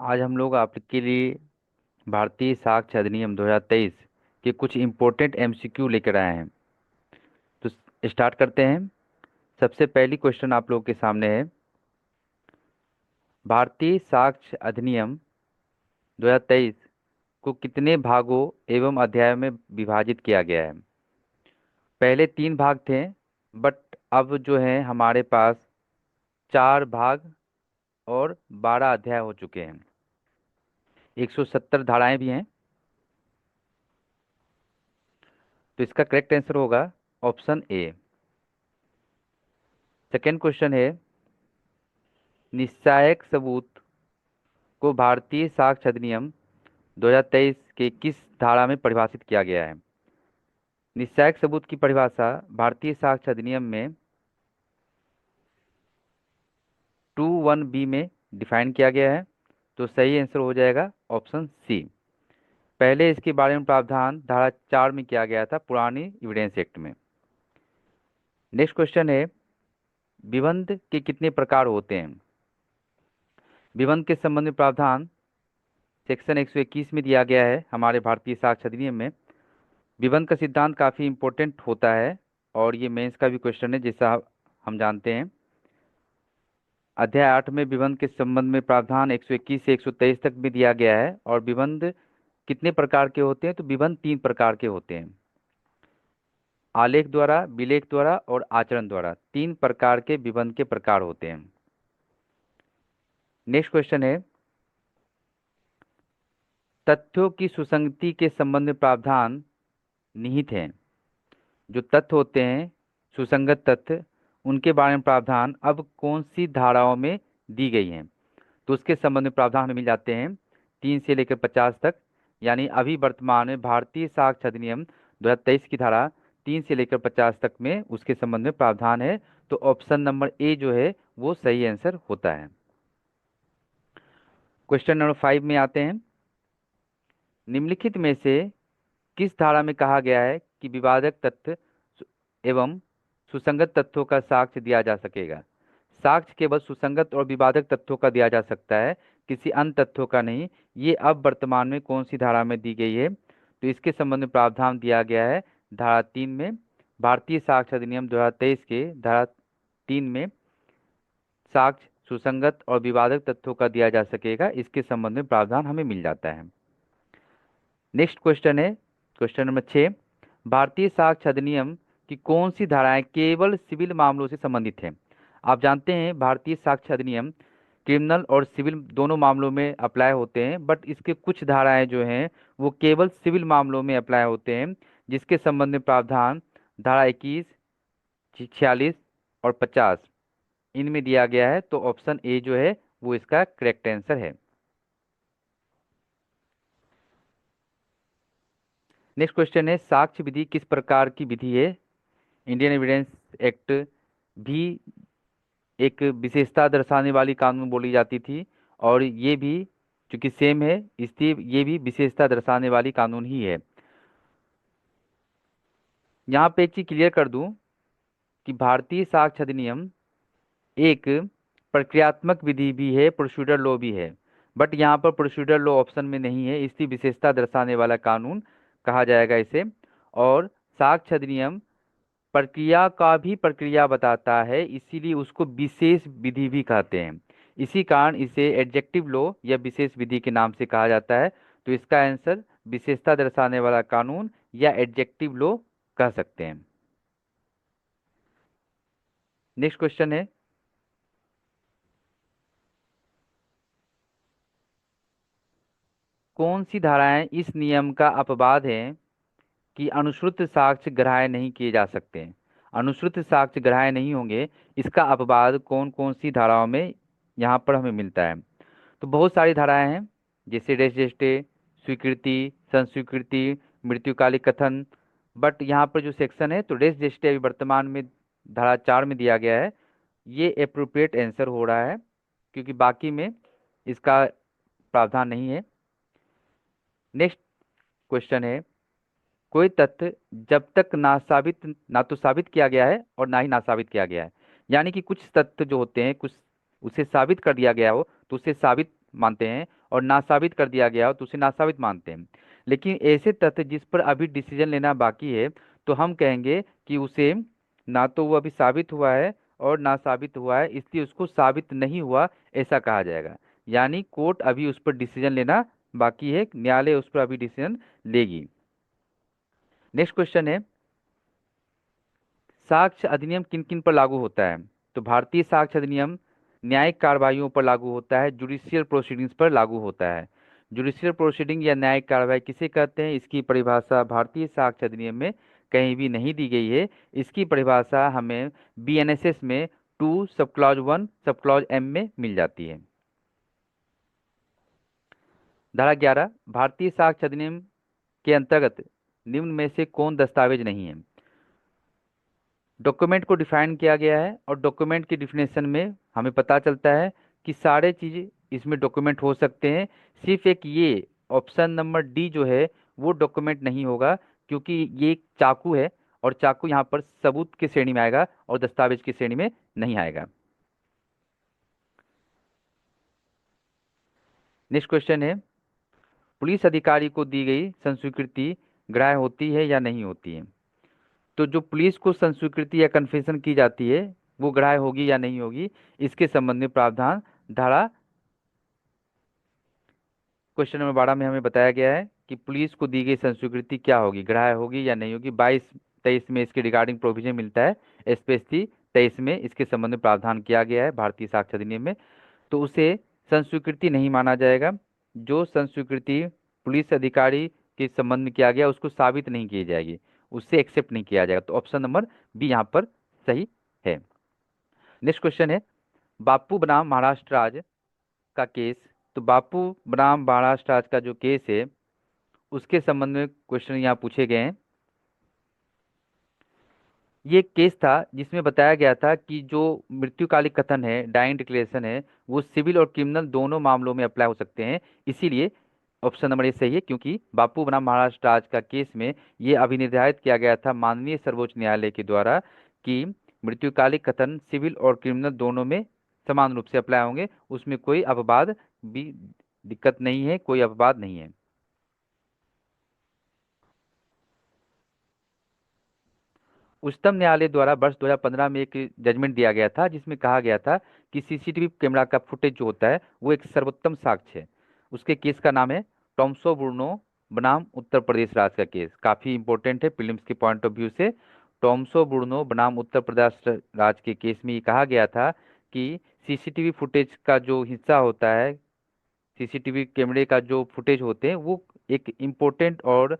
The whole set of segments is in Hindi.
आज हम लोग आपके लिए भारतीय साक्ष्य अधिनियम 2023 के कुछ इम्पोर्टेंट एमसीक्यू लेकर आए हैं। तो स्टार्ट करते हैं। सबसे पहली क्वेश्चन आप लोगों के सामने है, भारतीय साक्ष्य अधिनियम 2023 को कितने भागों एवं अध्यायों में विभाजित किया गया है। पहले 3 भाग थे, बट अब जो है हमारे पास 4 भाग और 12 अध्याय हो चुके हैं। 170 धाराएं भी हैं। तो इसका करेक्ट आंसर होगा ऑप्शन ए। सेकेंड क्वेश्चन है, निश्चायक सबूत को भारतीय साक्ष्य अधिनियम 2023 के किस धारा में परिभाषित किया गया है। निश्चायक सबूत की परिभाषा भारतीय साक्ष्य अधिनियम में 21B में डिफाइन किया गया है। तो सही आंसर हो जाएगा ऑप्शन सी। पहले इसके बारे में प्रावधान धारा 4 में किया गया था, पुरानी एविडेंस एक्ट में। नेक्स्ट क्वेश्चन है, विबंध के कितने प्रकार होते हैं। विबंध के संबंध में प्रावधान सेक्शन 121 में दिया गया है हमारे भारतीय साक्ष्य अधिनियम में। विबंध का सिद्धांत काफ़ी इंपॉर्टेंट होता है और ये मेंस का भी क्वेश्चन है, जैसा हम जानते हैं। अध्याय 8 में विबंध के संबंध में प्रावधान 121 से 123 तक भी दिया गया है। और विबंध कितने प्रकार के होते हैं, तो विबंध 3 प्रकार के होते हैं। आलेख द्वारा, विलेख द्वारा और आचरण द्वारा, 3 प्रकार के विबंध के प्रकार होते हैं। नेक्स्ट क्वेश्चन है, तथ्यों की सुसंगति के संबंध में प्रावधान निहित हैं। जो तथ्य होते हैं, सुसंगत तथ्य, उनके बारे में प्रावधान अब कौन सी धाराओं में दी गई हैं। तो उसके संबंध में प्रावधान हमें मिल जाते हैं 3 से लेकर 50 तक। यानी अभी वर्तमान में भारतीय साक्ष्य अधिनियम 2023 की धारा 3 से लेकर 50 तक में उसके संबंध में प्रावधान है। तो ऑप्शन नंबर ए जो है वो सही आंसर होता है। क्वेश्चन नंबर 5 में आते हैं। निम्नलिखित में से किस धारा में कहा गया है कि विवादक तथ्य एवं सुसंगत तथ्यों का साक्ष्य दिया जा सकेगा। साक्ष्य केवल सुसंगत और विवादक तथ्यों का दिया जा सकता है, किसी अन्य तथ्यों का नहीं। ये अब वर्तमान में कौन सी धारा में दी गई है, तो इसके संबंध में प्रावधान दिया गया है धारा 3 में। भारतीय साक्ष्य अधिनियम 2023 के धारा 3 में साक्ष्य सुसंगत और विवादक तथ्यों का दिया जा सकेगा, इसके संबंध में प्रावधान हमें मिल जाता है। नेक्स्ट क्वेश्चन है क्वेश्चन नंबर 6, भारतीय साक्ष्य अधिनियम की कौन सी धाराएं केवल सिविल मामलों से संबंधित है। आप जानते हैं भारतीय साक्ष्य अधिनियम क्रिमिनल और सिविल दोनों मामलों में अप्लाई होते हैं, बट इसके कुछ धाराएं जो हैं वो केवल सिविल मामलों में अप्लाई होते हैं, जिसके संबंध में प्रावधान धारा 21, 46 और 50 इनमें दिया गया है। तो ऑप्शन ए जो है वो इसका करेक्ट आंसर है। नेक्स्ट क्वेश्चन है, साक्ष्य विधि किस प्रकार की विधि है। इंडियन एविडेंस एक्ट भी एक विशेषता दर्शाने वाली कानून बोली जाती थी, और ये भी चूंकि सेम है इसलिए ये भी विशेषता दर्शाने वाली कानून ही है। यहाँ पे एक चीज क्लियर कर दूं कि भारतीय साक्ष्य अधिनियम एक प्रक्रियात्मक विधि भी है, प्रोसीजर लॉ भी है, बट यहाँ पर प्रोसीजर लॉ ऑप्शन में नहीं है, इसलिए विशेषता दर्शाने वाला कानून कहा जाएगा इसे। और साक्ष्य अधिनियम प्रक्रिया का भी प्रक्रिया बताता है, इसीलिए उसको विशेष विधि भी कहते हैं। इसी कारण इसे एडजेक्टिव लॉ या विशेष विधि के नाम से कहा जाता है। तो इसका आंसर विशेषता दर्शाने वाला कानून या एडजेक्टिव लॉ कह सकते हैं। नेक्स्ट क्वेश्चन है, कौन सी धाराएं इस नियम का अपवाद है कि अनुश्रुत साक्ष्य ग्राह्य नहीं किए जा सकते हैं। अनुश्रुत साक्ष्य ग्राह्य नहीं होंगे, इसका अपवाद कौन कौन सी धाराओं में यहाँ पर हमें मिलता है। तो बहुत सारी धाराएं हैं, जैसे रेस जेस्टे, स्वीकृति, संस्वीकृति, मृत्युकालिक कथन। बट यहाँ पर जो सेक्शन है तो रेस जेस्टे अभी वर्तमान में धारा 4 में दिया गया है, ये अप्रोप्रिएट आंसर हो रहा है, क्योंकि बाकी में इसका प्रावधान नहीं है। नेक्स्ट क्वेश्चन है, कोई तथ्य जब तक ना साबित ना तो साबित किया गया है और ना ही ना साबित किया गया है। यानी कि कुछ तथ्य जो होते हैं, कुछ उसे साबित कर दिया गया हो तो उसे साबित मानते हैं, और नासाबित कर दिया गया हो तो उसे नासाबित मानते हैं। लेकिन ऐसे तथ्य जिस पर अभी डिसीजन लेना बाकी है तो हम कहेंगे कि उसे ना तो वो अभी साबित हुआ है और ना साबित हुआ है, इसलिए उसको साबित नहीं हुआ ऐसा कहा जाएगा। यानी कोर्ट अभी उस पर डिसीजन लेना बाकी है, न्यायालय उस पर अभी डिसीजन लेगी। नेक्स्ट क्वेश्चन है, साक्ष्य अधिनियम किन किन पर लागू होता है? तो भारतीय साक्ष्य अधिनियम न्यायिक कार्रवाइयों पर लागू होता है, जुडिशियल प्रोसीडिंग्स पर लागू होता है। जुडिशियल प्रोसीडिंग या न्यायिक कार्रवाई किसे कहते हैं, इसकी परिभाषा भारतीय साक्ष्य अधिनियम में कहीं भी नहीं दी गई है। इसकी परिभाषा हमें बीएनएसएस में 2 sub clause 1 sub clause M में मिल जाती है। धारा 11, भारतीय साक्ष्य अधिनियम के अंतर्गत निम्न में से कौन दस्तावेज नहीं है? डॉक्यूमेंट को डिफाइन किया गया है और डॉक्यूमेंट की डिफिनेशन में हमें पता चलता है कि सारे चीज़ इसमें डॉक्यूमेंट हो सकते हैं। सिर्फ एक ये ऑप्शन नंबर डी जो है वो डॉक्यूमेंट नहीं होगा, क्योंकि ये एक चाकू है और चाकू यहाँ पर सबूत की श्रेणी में आएगा और दस्तावेज की श्रेणी में नहीं आएगा। नेक्स्ट क्वेश्चन है, पुलिस अधिकारी को दी गई संस्वीकृति ग्राह्य होती है या नहीं होती है? तो जो पुलिस को संस्वीकृति या कन्फेशन की जाती है वो ग्राह्य होगी या नहीं होगी, इसके संबंध में प्रावधान धारा क्वेश्चन नंबर 12 में हमें बताया गया है कि पुलिस को दी गई संस्वीकृति क्या होगी, ग्राह्य होगी या नहीं होगी। 22-23 में इसके रिगार्डिंग प्रोविजन मिलता है, स्पेशली 23 में इसके संबंध में प्रावधान किया गया है भारतीय साक्ष्य अधिनियम में। तो उसे संस्वीकृति नहीं माना जाएगा। जो संस्वीकृति पुलिस अधिकारी के संबंध में किया गया उसको साबित नहीं की जाएगी, उससे एक्सेप्ट नहीं किया जाएगा। तो ऑप्शन नंबर बी यहाँ पर सही है। नेक्स्ट क्वेश्चन है, बापू बनाम महाराष्ट्र राज्य का केस। तो बापू बनाम महाराष्ट्र राज्य का जो केस है उसके संबंध में क्वेश्चन यहाँ पूछे गए हैं। ये एक केस था जिसमें बताया गया था कि जो मृत्युकालिक कथन है, डाइंग डिक्लेरेशन है, वो सिविल और क्रिमिनल दोनों मामलों में अप्लाई हो सकते हैं। इसीलिए ऑप्शन नंबर ए सही है, क्योंकि बापू बनाम महाराष्ट्र राज्य का केस में ये अभिनिर्धारित किया गया था माननीय सर्वोच्च न्यायालय के द्वारा कि मृत्युकालिक कथन सिविल और क्रिमिनल दोनों में समान रूप से अप्लाई होंगे, उसमें कोई अपवाद भी दिक्कत नहीं है, कोई अपवाद नहीं है। उच्चतम न्यायालय द्वारा वर्ष 2015 में एक जजमेंट दिया गया था जिसमें कहा गया था कि सीसीटीवी कैमरा का फुटेज जो होता है वो एक सर्वोत्तम साक्ष्य है। उसके केस का नाम है टॉम्सो बुर्नो बनाम उत्तर प्रदेश राज्य का केस। काफ़ी इंपॉर्टेंट है प्रीलिम्स के पॉइंट ऑफ व्यू से। टॉम्सो बुर्नो बनाम उत्तर प्रदेश राज्य के केस में ये कहा गया था कि सीसीटीवी फुटेज का जो हिस्सा होता है, सीसीटीवी कैमरे का जो फुटेज होते हैं वो एक इम्पोर्टेंट और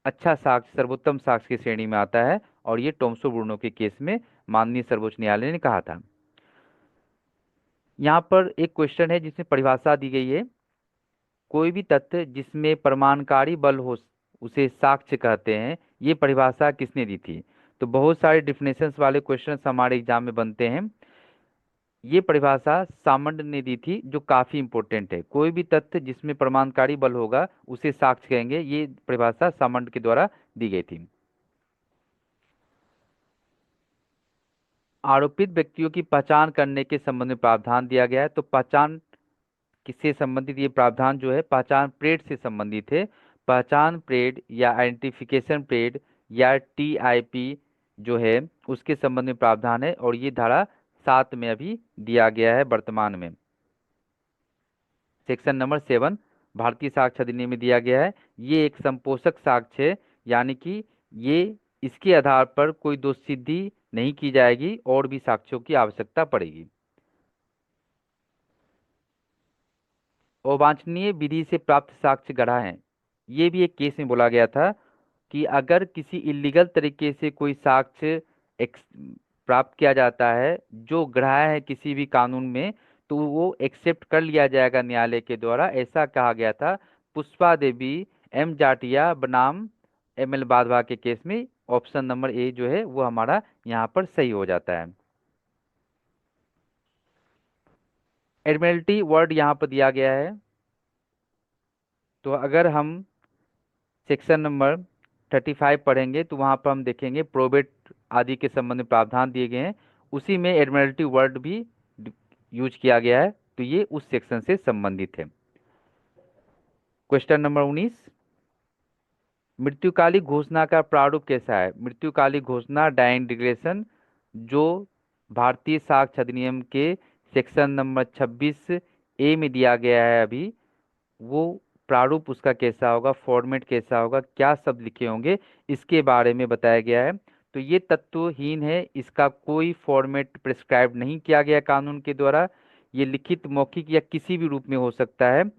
अच्छा साक्ष्य, सर्वोत्तम साक्ष्य की श्रेणी में आता है, और ये टोम्सो ब्रूनो के केस में माननीय सर्वोच्च न्यायालय ने कहा था। यहाँ पर एक क्वेश्चन है जिसमें परिभाषा दी गई है, कोई भी तथ्य जिसमें प्रमाणकारी बल हो उसे साक्ष्य कहते हैं, ये परिभाषा किसने दी थी? तो बहुत सारे डिफिनेशंस वाले क्वेश्चन हमारे एग्जाम में बनते हैं। ये परिभाषा सामंत ने दी थी जो काफी इंपॉर्टेंट है। कोई भी तथ्य जिसमें प्रमाणकारी बल होगा उसे साक्ष्य कहेंगे, ये परिभाषा सामंत के द्वारा दी गई थी। आरोपित व्यक्तियों की पहचान करने के संबंध में प्रावधान दिया गया है। तो पहचान किससे संबंधित? ये प्रावधान जो है पहचान परेड से संबंधित है। पहचान परेड या आइडेंटिफिकेशन परेड या टीआईपी जो है उसके संबंध में प्रावधान है, और ये धारा 7 में अभी दिया गया है वर्तमान में। सेक्शन नंबर 7 भारतीय साक्ष्य अधिनियम में दिया गया है। ये एक संपोषक साक्ष्य है, यानी कि ये इसके आधार पर कोई दोष सिद्धि नहीं की जाएगी और भी साक्ष्यों की आवश्यकता पड़ेगी। अवांछनीय विधि से प्राप्त साक्ष्य गढ़ा है। ये भी एक केस में बोला गया था कि अगर किसी इलीगल तरीके से कोई साक्ष्य प्राप्त किया जाता है जो गढ़ा है किसी भी कानून में, तो वो एक्सेप्ट कर लिया जाएगा न्यायालय के द्वारा, ऐसा कहा गया था पुष्पा देवी एम जाटिया बनाम एम एल बाधवा के केस में। ऑप्शन नंबर ए जो है वो हमारा यहाँ पर सही हो जाता है। एडमिरल्टी वर्ड यहाँ पर दिया गया है। तो अगर हम सेक्शन नंबर 35 पढ़ेंगे तो वहाँ पर हम देखेंगे प्रोबेट आदि के संबंध में प्रावधान दिए गए हैं, उसी में एडमिरल्टी वर्ड भी यूज किया गया है, तो ये उस सेक्शन से संबंधित है। क्वेश्चन नंबर 19, मृत्युकालिक घोषणा का प्रारूप कैसा है? मृत्युकालिक घोषणा डाइंग डिक्लेरेशन जो भारतीय साक्ष्य अधिनियम के सेक्शन नंबर 26 ए में दिया गया है अभी, वो प्रारूप उसका कैसा होगा, फॉर्मेट कैसा होगा, क्या शब्द लिखे होंगे, इसके बारे में बताया गया है। तो ये तत्वहीन है, इसका कोई फॉर्मेट प्रिस्क्राइब नहीं किया गया कानून के द्वारा। ये लिखित, मौखिक या किसी भी रूप में हो सकता है।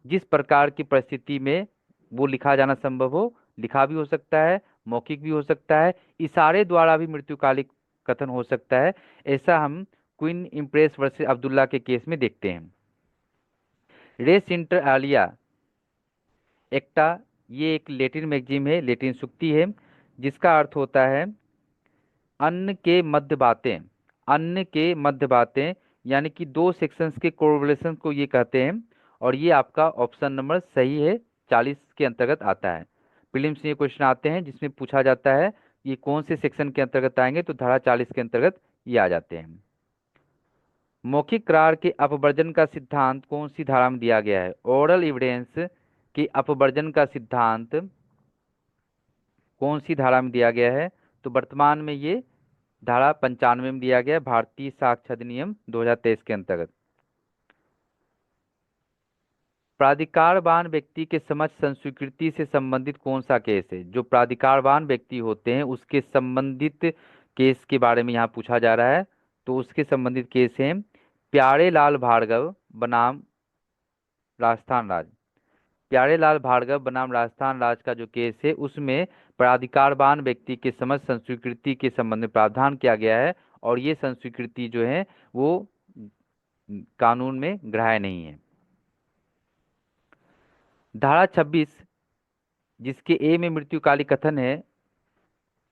जिस प्रकार की परिस्थिति में वो लिखा जाना संभव हो, लिखा भी हो सकता है, मौखिक भी हो सकता है, इशारे द्वारा भी मृत्युकालिक कथन हो सकता है। ऐसा हम क्वीन इम्प्रेस वर्सेस अब्दुल्ला के केस में देखते हैं। रेस इंटर आलिया एक्टा, ये एक लैटिन मैगजीम है, लैटिन सूक्ति है, जिसका अर्थ होता है अन्न के मध्य बातें। अन्न के मध्य बातें यानी कि दो सेक्शंस के कोरिलेशन को ये कहते हैं। और ये आपका ऑप्शन नंबर सही है, 40 के अंतर्गत आता है। प्रीलिम्स में ये क्वेश्चन आते हैं जिसमें पूछा जाता है ये कौन से सेक्शन के अंतर्गत आएंगे, तो धारा 40 के अंतर्गत ये आ जाते हैं। मौखिक करार के अपवर्जन का सिद्धांत कौन सी धारा में दिया गया है? ओरल एविडेंस के अपवर्जन का सिद्धांत कौन सी धारा में दिया गया है? तो वर्तमान में ये धारा 95 में दिया गया है, भारतीय साक्ष्य अधिनियम 2023 के अंतर्गत। प्राधिकारवान व्यक्ति के समक्ष संस्वीकृति से संबंधित कौन सा केस है? जो प्राधिकारवान व्यक्ति होते हैं उसके संबंधित केस के बारे में यहाँ पूछा जा रहा है। तो उसके संबंधित केस हैं प्यारे लाल भार्गव बनाम राजस्थान राज्य। प्यारे लाल भार्गव बनाम राजस्थान राज्य का जो केस है उसमें प्राधिकारवान व्यक्ति के समक्ष संस्वीकृति के संबंध में प्रावधान किया गया है। और ये संस्वीकृति जो है वो कानून में ग्राह्य नहीं है। धारा 26 जिसके ए में मृत्युकालिक कथन है,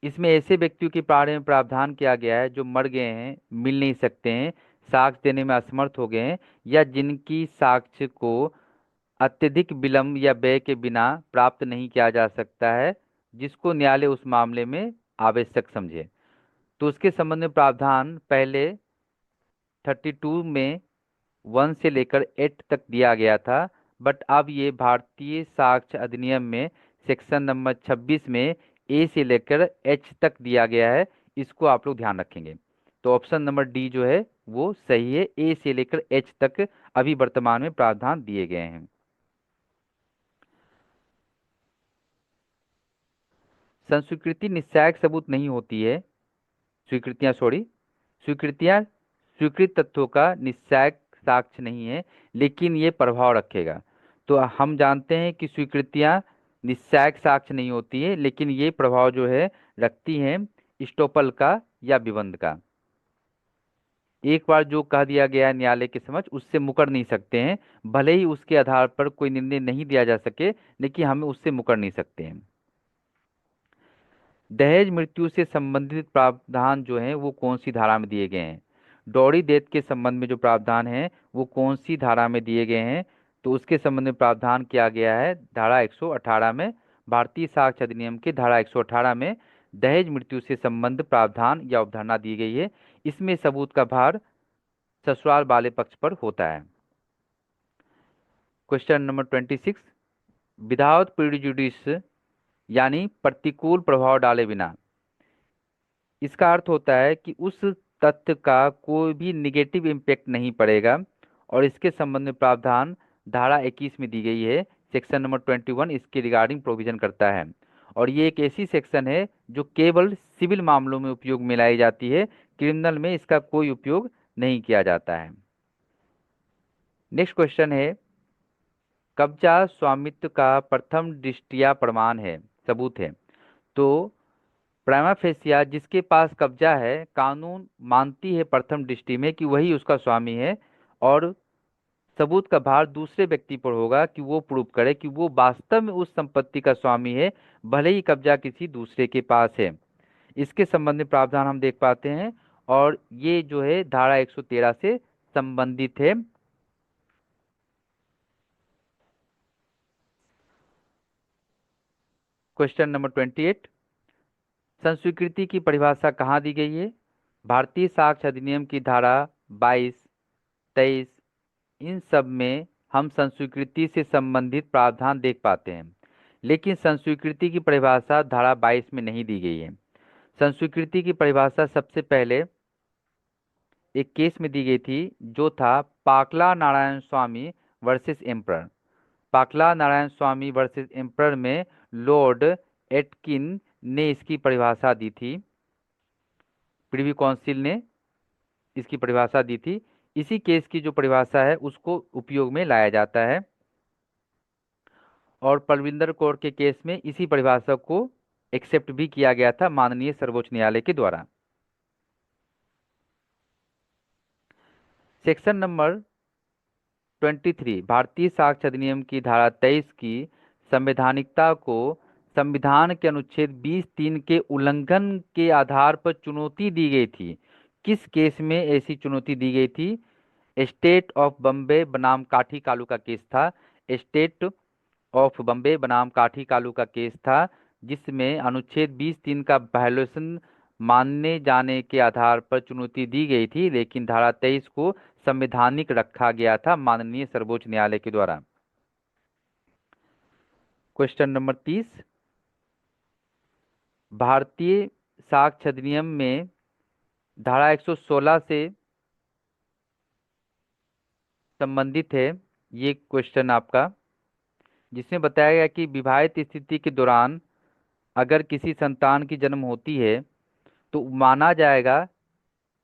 इसमें ऐसे व्यक्तियों के बारे में प्रावधान किया गया है जो मर गए हैं, मिल नहीं सकते हैं, साक्ष्य देने में असमर्थ हो गए हैं, या जिनकी साक्ष्य को अत्यधिक विलंब या व्यय के बिना प्राप्त नहीं किया जा सकता है, जिसको न्यायालय उस मामले में आवश्यक समझे। तो उसके संबंध में प्रावधान पहले 32 में 1 से लेकर 8 तक दिया गया था, बट अब ये भारतीय साक्ष्य अधिनियम में सेक्शन नंबर 26 में ए से लेकर एच तक दिया गया है। इसको आप लोग ध्यान रखेंगे। तो ऑप्शन नंबर डी जो है वो सही है, ए से लेकर एच तक अभी वर्तमान में प्रावधान दिए गए हैं। संस्वीकृति निश्चायक सबूत नहीं होती है। स्वीकृतियां स्वीकृत तथ्यों का निश्चायक साक्ष्य नहीं है, लेकिन ये प्रभाव रखेगा। तो हम जानते हैं कि स्वीकृतियां निश्चायक साक्ष्य नहीं होती है, लेकिन ये प्रभाव जो है रखती हैं इस्टोपल का या विबंध का। एक बार जो कह दिया गया है न्यायालय के समक्ष उससे मुकर नहीं सकते हैं, भले ही उसके आधार पर कोई निर्णय नहीं दिया जा सके, लेकिन हमें उससे मुकर नहीं सकते हैं। दहेज मृत्यु से संबंधित प्रावधान जो है वो कौन सी धारा में दिए गए हैं? डॉरी डेथ के संबंध में जो प्रावधान है वो कौन सी धारा में दिए गए हैं? तो उसके संबंध में प्रावधान किया गया है धारा 118 में। भारतीय साक्ष्य अधिनियम के धारा 118 में दहेज मृत्यु से संबंध प्रावधान या अवधारणा दी गई है। इसमें सबूत का भार ससुराल वाले पक्ष पर होता है। क्वेश्चन नंबर 26, विदाउट प्रेजुडिस यानी प्रतिकूल प्रभाव डाले बिना, इसका अर्थ होता है कि उस तथ्य का कोई भी निगेटिव इम्पैक्ट नहीं पड़ेगा। और इसके संबंध में प्रावधान धारा 21 में दी गई है, सेक्शन नंबर 21 इसके रिगार्डिंग प्रोविजन करता है। और ये एक ऐसी सेक्शन है जो केवल सिविल मामलों में उपयोग में लाई जाती है, क्रिमिनल में इसका कोई उपयोग नहीं किया जाता है। नेक्स्ट क्वेश्चन है, कब्जा स्वामित्व का प्रथम दृष्टया प्रमाण है, सबूत है। तो प्राइमा फेसिया जिसके पास कब्जा है, कानून मानती है प्रथम दृष्टि में कि वही उसका स्वामी है, और सबूत का भार दूसरे व्यक्ति पर होगा कि वो प्रूव करे कि वो वास्तव में उस संपत्ति का स्वामी है, भले ही कब्जा किसी दूसरे के पास है। इसके संबंध में प्रावधान हम देख पाते हैं, और ये जो है धारा 113 से संबंधित है। क्वेश्चन नंबर 28, संस्वीकृति की परिभाषा कहाँ दी गई है? भारतीय साक्ष्य अधिनियम की धारा 22, 23 इन सब में हम संस्वीकृति से संबंधित प्रावधान देख पाते हैं, लेकिन संस्वीकृति की परिभाषा धारा 22 में नहीं दी गई है। संस्वीकृति की परिभाषा सबसे पहले एक केस में दी गई थी, जो था पाकला नारायण स्वामी वर्सेस एम्परर। पाकला नारायण स्वामी वर्सेस एम्परर में लॉर्ड एटकिन ने इसकी परिभाषा दी थी, प्रिवी काउंसिल ने इसकी परिभाषा दी थी। इसी केस की जो परिभाषा है उसको उपयोग में लाया जाता है, और परविंदर कौर के केस में इसी परिभाषा को एक्सेप्ट भी किया गया था माननीय सर्वोच्च न्यायालय के द्वारा। सेक्शन नंबर 23 भारतीय साक्ष्य अधिनियम की धारा 23 की संवैधानिकता को संविधान के अनुच्छेद 20(3) के उल्लंघन के आधार पर चुनौती दी गई थी। किस केस में ऐसी चुनौती दी गई थी? स्टेट ऑफ बम्बे बनाम काठी कालू का केस था। स्टेट ऑफ बम्बे बनाम काठी कालू का केस था, जिसमें अनुच्छेद 20(3) का वायोलेशन मानने जाने के आधार पर चुनौती दी गई थी, लेकिन धारा 23 को संवैधानिक रखा गया था माननीय सर्वोच्च न्यायालय के द्वारा। क्वेश्चन नंबर 30, भारतीय साक्ष्य अधिनियम में धारा 116 से संबंधित है ये क्वेश्चन आपका, जिसमें बताया गया कि विवाहित स्थिति के दौरान अगर किसी संतान की जन्म होती है तो माना जाएगा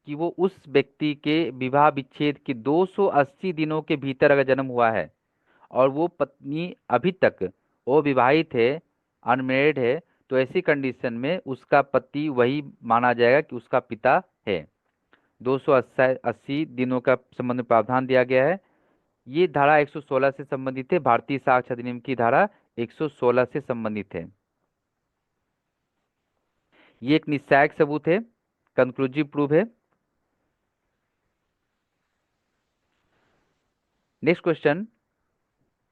कि वो उस व्यक्ति के विवाह विच्छेद के 280 दिनों के भीतर अगर जन्म हुआ है और वो पत्नी अभी तक वो विवाहित है, अनमेरिड है, तो ऐसी कंडीशन में उसका पति वही माना जाएगा कि उसका पिता है। 280 दिनों का संबंध में प्रावधान दिया गया है। ये धारा 116 से संबंधित है, भारतीय साक्ष्य अधिनियम की धारा 116 से संबंधित है। ये एक निश्चायक सबूत है, कंक्लूसिव प्रूफ है। नेक्स्ट क्वेश्चन,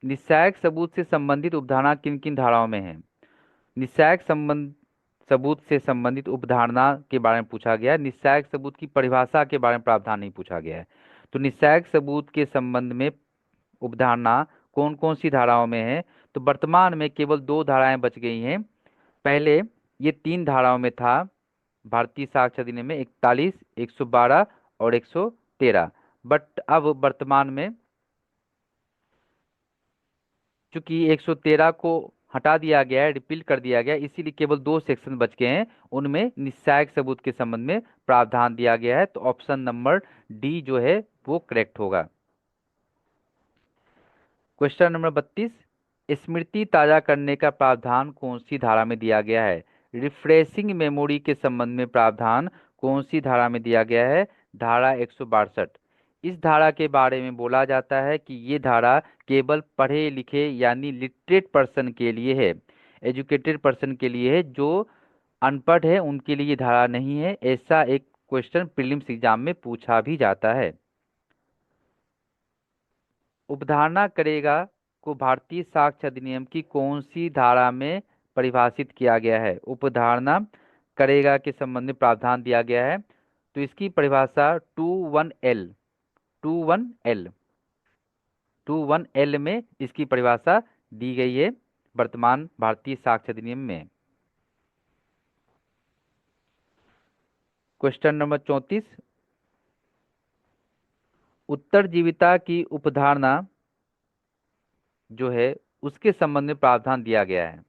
निश्चायक सबूत से संबंधित उपधारणा किन किन धाराओं में है? निश्चायक सबूत से संबंधित उपधारणा के बारे में पूछा गया है। निश्चायक सबूत की परिभाषा के बारे में प्रावधान नहीं पूछा गया है। तो निश्चायक सबूत के संबंध में उपधारणा कौन कौन सी धाराओं में है? तो वर्तमान में केवल 2 धाराएं बच गई हैं। पहले ये 3 धाराओं में था भारतीय साक्ष्य अधिनियम में, 41, 112 और 113, बट अब वर्तमान में चूंकि 113 को हटा दिया गया है, रिपील कर दिया गया है, इसीलिए केवल 2 सेक्शन बच गए हैं, उनमें निश्चायक सबूत के संबंध में प्रावधान दिया गया है। तो ऑप्शन नंबर डी जो है वो करेक्ट होगा। क्वेश्चन नंबर 32, स्मृति ताजा करने का प्रावधान कौन सी धारा में दिया गया है? रिफ्रेशिंग मेमोरी के संबंध में प्रावधान कौन सी धारा में दिया गया है? धारा 162। इस धारा के बारे में बोला जाता है कि ये धारा केवल पढ़े लिखे यानी लिटरेट पर्सन के लिए है, एजुकेटेड पर्सन के लिए है। जो अनपढ़ है उनके लिए ये धारा नहीं है। ऐसा एक क्वेश्चन प्रीलिम्स एग्जाम में पूछा भी जाता है। उपधारणा करेगा को भारतीय साक्ष्य अधिनियम की कौन सी धारा में परिभाषित किया गया है? उपधारणा करेगा के संबंध में प्रावधान दिया गया है, तो इसकी परिभाषा 21L 21L 21L में इसकी परिभाषा दी गई है वर्तमान भारतीय साक्ष्य अधिनियम में। क्वेश्चन नंबर 34, उत्तरजीविता की उपधारणा जो है उसके संबंध में प्रावधान दिया गया है,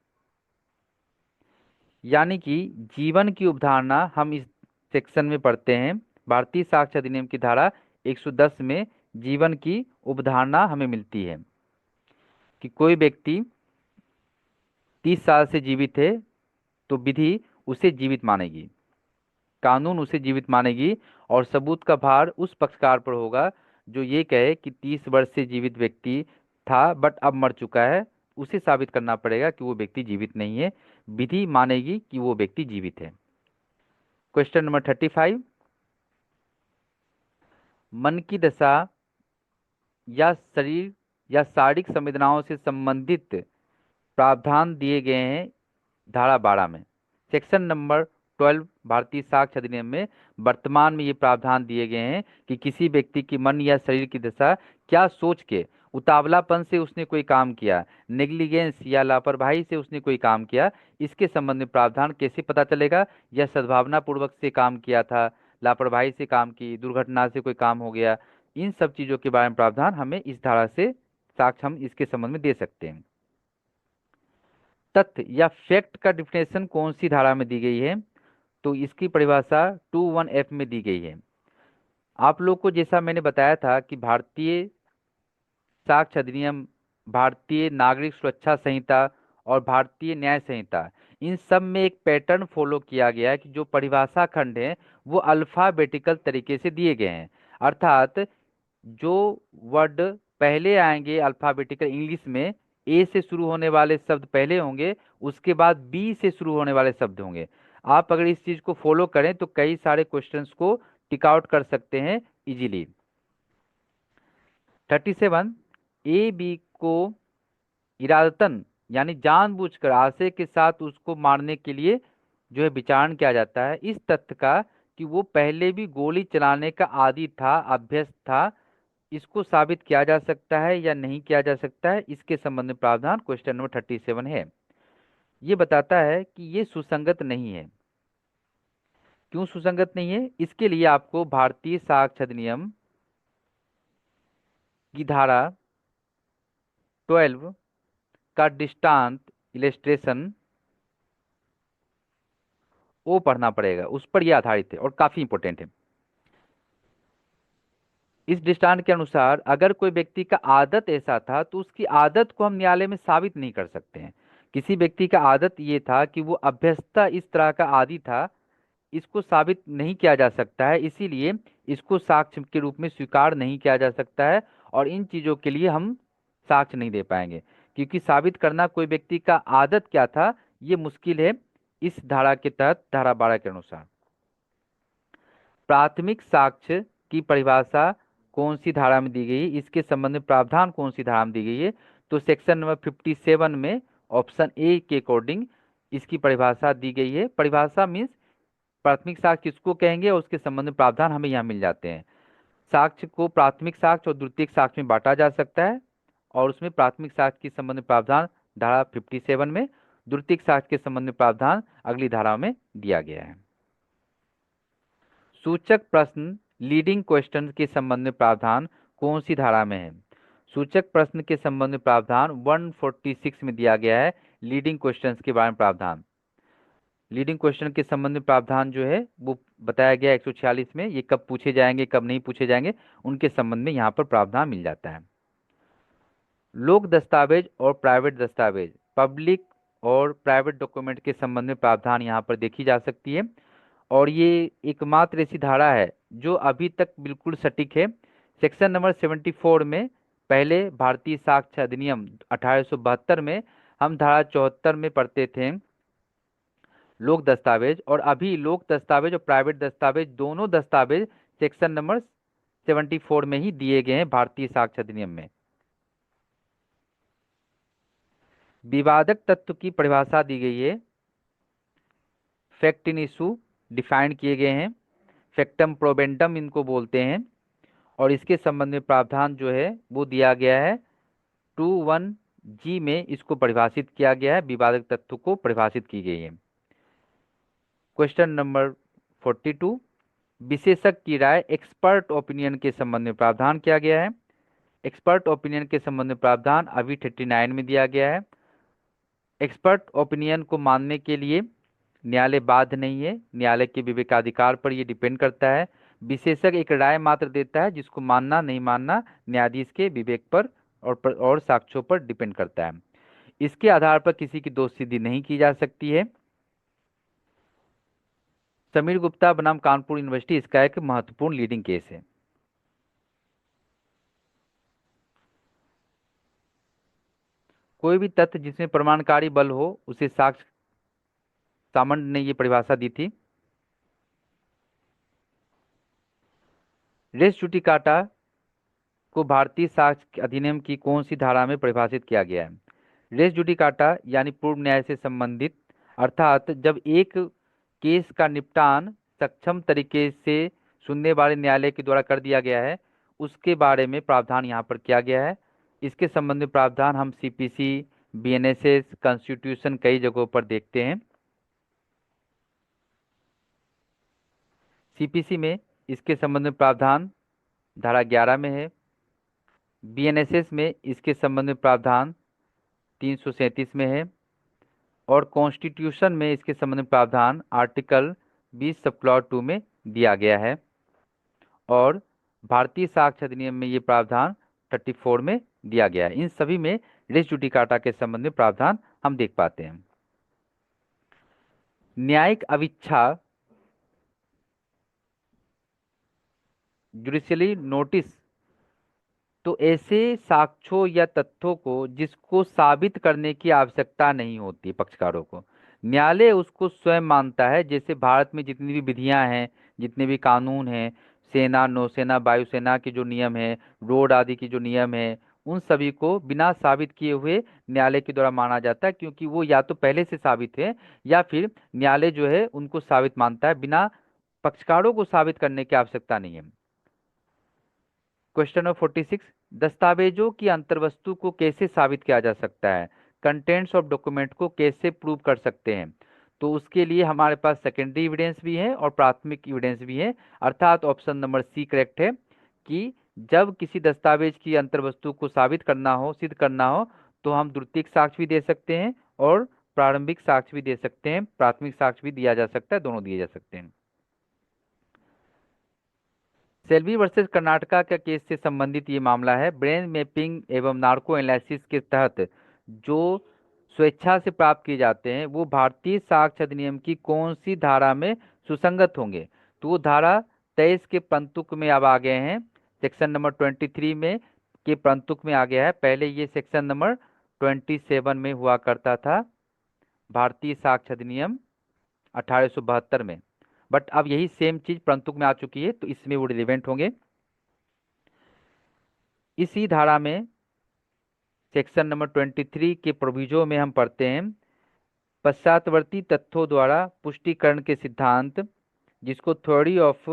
यानी कि जीवन की उपधारणा हम इस सेक्शन में पढ़ते हैं। भारतीय साक्ष्य अधिनियम की धारा 110 में जीवन की उपधारणा हमें मिलती है कि कोई व्यक्ति 30 साल से जीवित है तो विधि उसे जीवित मानेगी, कानून उसे जीवित मानेगी, और सबूत का भार उस पक्षकार पर होगा जो ये कहे कि 30 वर्ष से जीवित व्यक्ति था बट अब मर चुका है। उसे साबित करना पड़ेगा कि वो व्यक्ति जीवित नहीं है, विधि मानेगी कि वो व्यक्ति जीवित है। क्वेश्चन नंबर 35, मन की दशा या शरीर या शारीरिक संवेदनाओं से संबंधित प्रावधान दिए गए हैं धारा 12 में। सेक्शन नंबर 12 भारतीय साक्ष्य अधिनियम में वर्तमान में ये प्रावधान दिए गए हैं कि किसी व्यक्ति की मन या शरीर की दशा क्या सोच के उतावलापन से उसने कोई काम किया, नेग्लिजेंस या लापरवाही से उसने कोई काम किया, इसके संबंध में प्रावधान कैसे पता चलेगा? या सद्भावना पूर्वक से काम किया था, लापरवाही से काम की, दुर्घटना से कोई काम हो गया, इन सब चीजों के बारे में प्रावधान हमें इस धारा से साक्ष्य हम इसके संबंध में दे सकते हैं। तथ्य या फैक्ट का डिफिनेशन कौन सी धारा में दी गई है? तो इसकी परिभाषा 21F में दी गई है। आप लोग को जैसा मैंने बताया था कि भारतीय साक्ष्य अधिनियम, भारतीय नागरिक सुरक्षा संहिता और भारतीय न्याय संहिता, इन सब में एक पैटर्न फॉलो किया गया है कि जो परिभाषा खंड है वो अल्फाबेटिकल तरीके से दिए गए हैं। अर्थात जो वर्ड पहले आएंगे अल्फाबेटिकल इंग्लिश में, ए से शुरू होने वाले शब्द पहले होंगे, उसके बाद बी से शुरू होने वाले शब्द होंगे। आप अगर इस चीज को फॉलो करें तो कई सारे क्वेश्चंस को टिक आउट कर सकते हैं इजीली। 37, ए बी को इरादतन यानी जानबूझकर आशय के साथ उसको मारने के लिए जो है विचारण किया जाता है, इस तथ्य का कि वो पहले भी गोली चलाने का आदी था, अभ्यस्त था, इसको साबित किया जा सकता है या नहीं किया जा सकता है, इसके संबंध में प्रावधान क्वेश्चन नंबर 37 है। ये बताता है कि ये सुसंगत नहीं है। क्यों सुसंगत नहीं है? इसके लिए आपको भारतीय साक्ष्य अधिनियम की धारा 12 का दृष्टांत इलेस्ट्रेशन वो पढ़ना पड़ेगा, उस पर यह आधारित है और काफी इंपॉर्टेंट है। इस दृष्टांत के अनुसार अगर कोई व्यक्ति का आदत ऐसा था तो उसकी आदत को हम न्यायालय में साबित नहीं कर सकते हैं। किसी व्यक्ति का आदत ये था कि वो अभ्यस्तता इस तरह का आदी था, इसको साबित नहीं किया जा सकता है, इसीलिए इसको साक्ष्य के रूप में स्वीकार नहीं किया जा सकता है और इन चीजों के लिए हम साक्ष्य नहीं दे पाएंगे, क्योंकि साबित करना कोई व्यक्ति का आदत क्या था ये मुश्किल है इस धारा के तहत, धारा 12 के अनुसार। प्राथमिक साक्ष्य की परिभाषा कौन सी धारा में दी गई है, इसके संबंध में प्रावधान कौन सी धारा में दी गई है? तो सेक्शन नंबर 57 में ऑप्शन ए के अकॉर्डिंग इसकी परिभाषा दी गई है। परिभाषा मीन्स प्राथमिक साक्ष्य किसको कहेंगे और उसके संबंध में प्रावधान हमें यहाँ मिल जाते हैं। साक्ष्य को प्राथमिक साक्ष्य और द्वितीयक साक्ष्य में बांटा जा सकता है और उसमें प्राथमिक साक्ष्य के संबंध में प्रावधान धारा 57 में, द्वितीयक साक्ष्य के संबंध में प्रावधान अगली धारा में दिया गया है। सूचक प्रश्न लीडिंग क्वेश्चन के संबंध में प्रावधान कौन सी धारा में है? सूचक प्रश्न के संबंध में प्रावधान 146 में दिया गया है। लीडिंग क्वेश्चंस के बारे में प्रावधान, लीडिंग क्वेश्चन के संबंध में प्रावधान जो है वो बताया गया 146 में। ये कब पूछे जाएंगे कब नहीं पूछे जाएंगे उनके संबंध में यहाँ पर प्रावधान मिल जाता है। लोक दस्तावेज और प्राइवेट दस्तावेज, पब्लिक और प्राइवेट डॉक्यूमेंट के संबंध में प्रावधान यहाँ पर देखी जा सकती है और ये एकमात्र ऐसी धारा है जो अभी तक बिल्कुल सटीक है। सेक्शन नंबर 74 में, पहले भारतीय साक्ष्य अधिनियम 1872 में हम धारा 74 में पढ़ते थे लोक दस्तावेज, और अभी लोक दस्तावेज और प्राइवेट दस्तावेज दोनों दस्तावेज सेक्शन नंबर 74 में ही दिए गए हैं भारतीय साक्ष्य अधिनियम में। विवादक तत्व की परिभाषा दी गई है। फैक्ट इन इशू डिफाइन किए गए हैं, फैक्टम प्रोबेंडम इनको बोलते हैं और इसके संबंध में प्रावधान जो है वो दिया गया है 21G में, इसको परिभाषित किया गया है, विवादक तत्व को परिभाषित की गई है। क्वेश्चन नंबर 42, विशेषज्ञ की राय एक्सपर्ट ओपिनियन के संबंध में प्रावधान किया गया है। एक्सपर्ट ओपिनियन के संबंध में प्रावधान अभी 39 में दिया गया है। एक्सपर्ट ओपिनियन को मानने के लिए न्यायालय बाध्य नहीं है, न्यायालय के विवेकाधिकार पर यह डिपेंड करता है। विशेषज्ञ एक राय मात्र देता है, जिसको मानना नहीं मानना न्यायाधीश के विवेक पर और साक्ष्यों पर डिपेंड करता है। इसके आधार पर किसी की दोष सिद्धि नहीं की जा सकती है। समीर गुप्ता बनाम कानपुर यूनिवर्सिटी इसका एक महत्वपूर्ण लीडिंग केस है। कोई भी तथ्य जिसमें प्रमाणकारी बल हो उसे साक्ष्य, सामंत ने ये परिभाषा दी थी। रेस जुडिकाटा को भारतीय साक्ष्य अधिनियम की कौन सी धारा में परिभाषित किया गया है? रेस जुडिकाटा यानी पूर्व न्याय से संबंधित, अर्थात जब एक केस का निपटान सक्षम तरीके से सुनने वाले न्यायालय के द्वारा कर दिया गया है उसके बारे में प्रावधान यहाँ पर किया गया है। इसके संबंध में प्रावधान हम सीपीसी, बीएनएसएस, कॉन्स्टिट्यूशन कई जगहों पर देखते हैं। सीपीसी में इसके संबंध में प्रावधान धारा 11 में है। बीएनएसएस में इसके संबंध में प्रावधान 337 में है। और कॉन्स्टिट्यूशन में इसके संबंध में प्रावधान आर्टिकल 20 सब क्लॉज 2 में दिया गया है। और भारतीय साक्ष्य अधिनियम में ये प्रावधान 34 में दिया गया है। इन सभी में रेस जुडिकाटा के संबंध में प्रावधान हम देख पाते हैं। न्यायिक अविच्छा जुडिशियली नोटिस, तो ऐसे साक्ष्यों या तथ्यों को जिसको साबित करने की आवश्यकता नहीं होती पक्षकारों को, न्यायालय उसको स्वयं मानता है। जैसे भारत में जितनी भी विधियां हैं, जितने भी कानून हैं, सेना, नौसेना, वायुसेना के जो नियम है, रोड आदि के जो नियम है, उन सभी को बिना साबित किए हुए न्यायालय के द्वारा माना जाता है, क्योंकि वो या तो पहले से साबित है या फिर न्यायालय जो है उनको साबित मानता है। बिना पक्षकारों को साबित करने की आवश्यकता नहीं है। क्वेश्चन नंबर 46, दस्तावेजों की अंतर्वस्तु को कैसे साबित किया जा सकता है? कंटेंट्स ऑफ डॉक्यूमेंट को कैसे प्रूव कर सकते हैं? तो उसके लिए हमारे पास सेकेंडरी एविडेंस भी है और प्राथमिक एविडेंस भी है। अर्थात ऑप्शन नंबर सी करेक्ट है कि जब किसी दस्तावेज की अंतर्वस्तु को साबित करना हो, सिद्ध करना हो, तो हम द्वितीयक साक्ष्य भी दे सकते हैं और प्रारंभिक साक्ष्य भी दे सकते हैं, प्राथमिक साक्ष्य भी दिया जा सकता है, दोनों दिए जा सकते हैं। सेल्वी वर्सेस कर्नाटका का केस से संबंधित ये मामला है। ब्रेन मैपिंग एवं नार्को एनालिसिस के तहत जो स्वेच्छा से प्राप्त किए जाते हैं वो भारतीय साक्ष्य अधिनियम की कौन सी धारा में सुसंगत होंगे? तो वो धारा 23 के प्रंतुक में अब आ गए हैं। सेक्शन नंबर 23 में के प्रंतुक में आ गया है। पहले ये सेक्शन नंबर 27 में हुआ करता था, भारतीय साक्ष्य अधिनियम 1872 में। बट अब यही सेम चीज प्रंतुक में आ चुकी है, तो इसमें वो रिलेवेंट होंगे। इसी धारा में सेक्शन नंबर 23 के प्रोविजो में हम पढ़ते हैं, पश्चातवर्ती तथ्यों द्वारा पुष्टिकरण के सिद्धांत, जिसको theory of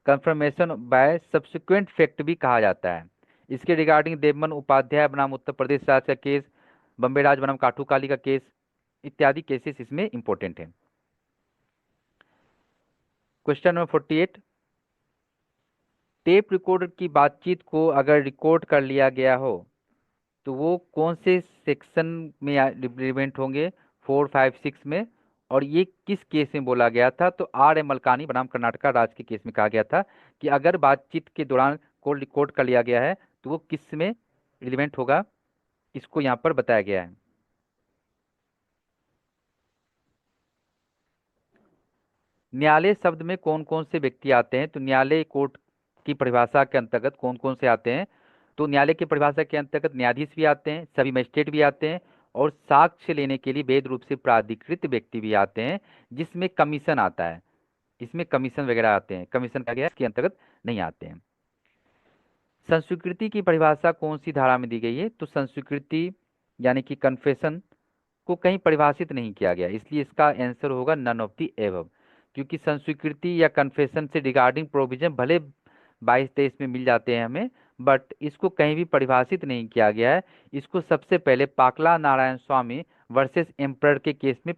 confirmation bye subsequent fact भी कहा जाता है। इसके रिगार्डिंग देवमन उपाध्याय बनाम उत्तर प्रदेश राज्य का केस, बम्बे राज बनाम काठूकाली का केस इत्यादि केसेस इसमें इंपॉर्टेंट है। क्वेश्चन नंबर 48, टेप रिकॉर्डर की बातचीत को अगर रिकॉर्ड कर लिया गया हो तो वो कौन से सेक्शन में रिप्लीमेंट होंगे? 4, 5, 6 में। और ये किस केस में बोला गया था? तो आर एम मलकानी बनाम कर्नाटका राज्य के केस में कहा गया था कि अगर बातचीत के दौरान कॉल रिकॉर्ड कर लिया गया है तो वो किस में रिलीवेंट होगा, इसको यहाँ पर बताया गया है। न्यायालय शब्द में कौन कौन से व्यक्ति आते हैं? तो न्यायालय कोर्ट की परिभाषा के अंतर्गत कौन कौन से आते हैं? तो न्यायालय की परिभाषा के अंतर्गत न्यायाधीश भी आते हैं, सभी मजिस्ट्रेट भी आते हैं, और साक्ष्य लेने के लिए वैध रूप से प्राधिकृत व्यक्ति भी आते हैं, जिसमें कमीशन आता है। इसमें कमीशन वगैरह आते हैं, कमीशन का गया इसके अंतर्गत नहीं आते हैं। संस्वीकृति की परिभाषा कौन सी धारा में दी गई है? तो संस्वीकृति यानी कि कन्फेशन को कहीं परिभाषित नहीं किया गया, इसलिए इसका आंसर होगा नन ऑफ दी एबव। क्योंकि संस्वीकृति या कन्फेशन से रिगार्डिंग प्रोविजन भले 22-23 में मिल जाते हैं हमें, बट इसको कहीं भी परिभाषित नहीं किया गया है। इसको सबसे पहले पाकला नारायण स्वामी वर्सेस एम्परर के केस में